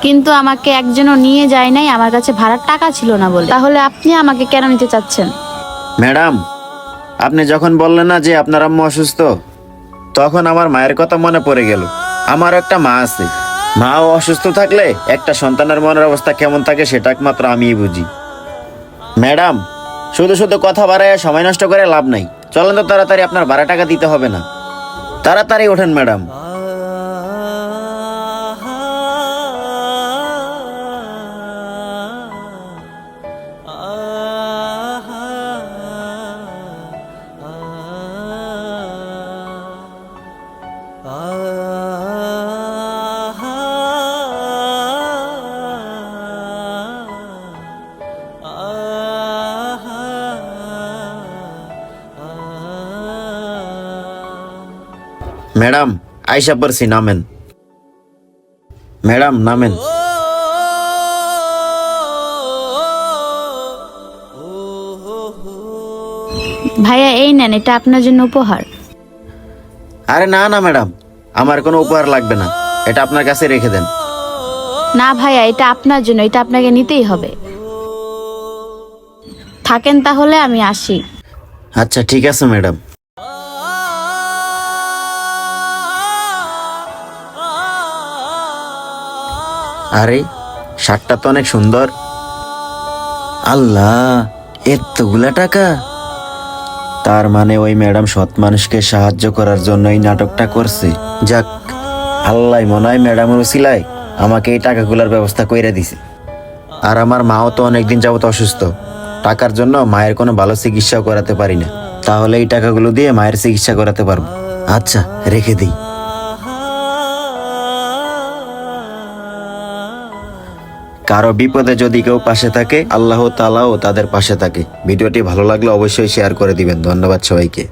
কিন্তু আমাকে একজনও নিয়ে যায় নাই, আমার কাছে ভাড়ার টাকা ছিল না বলে। তাহলে আপনি আমাকে কেন নিতে চাচ্ছেন? ম্যাডাম, আপনি যখন বললেন না যে আপনার আম্মু অসুস্থ, তখন আমার মায়ের কথা মনে পড়ে গেল। আমার একটা মা আছে, মাও অসুস্থ থাকলে একটা সন্তানের মনের অবস্থা কেমন থাকে সেটা একমাত্র আমিই বুঝি। ম্যাডাম, শুধু শুধু কথা বাড়ায় সময় নষ্ট করে লাভ নাই। চলেন তো তাড়াতাড়ি, আপনার ভাড়া টাকা দিতে হবে না। তাড়াতাড়ি ওঠেন ম্যাডাম। ম্যাডাম, আইসা পড়ছি, নামেন। ম্যাডাম নামেন। ভাইয়া এই নেন, এটা আপনার জন্য উপহার। আরে না না ম্যাডাম, আমার কোনো উপহার লাগবে না, এটা আপনার কাছে রেখে দেন। না ভাইয়া, এটা আপনার জন্য, এটা আপনাকে নিতেই হবে। থাকেন তাহলে, আমি আসি। আচ্ছা ঠিক আছে ম্যাডাম। আরে শার্টটা তো অনেক সুন্দর। আল্লাহ, এতগুলা টাকা! তার মানে ওই ম্যাডাম সৎ মানুষকে সাহায্য করার জন্য এই নাটকটা করছে। যাক, আল্লাহ মনে হয় ম্যাডামের উসিলায় আমাকে এই টাকাগুলোর ব্যবস্থা কইরা দিছে। আর আমার মাও তো অনেকদিন যাবত অসুস্থ, টাকার জন্য মায়ের কোনো ভালো চিকিৎসাও করাতে পারি না। তাহলে এই টাকাগুলো দিয়ে মায়ের চিকিৎসা করাতে পারবো। আচ্ছা, রেখে দিই। কারো বিপদে যদি কেউ পাশে থাকে, আল্লাহ তাআলাও তাদের পাশে থাকে। ভিডিওটি ভালো লাগলে অবশ্যই শেয়ার করে দিবেন। ধন্যবাদ সবাইকে।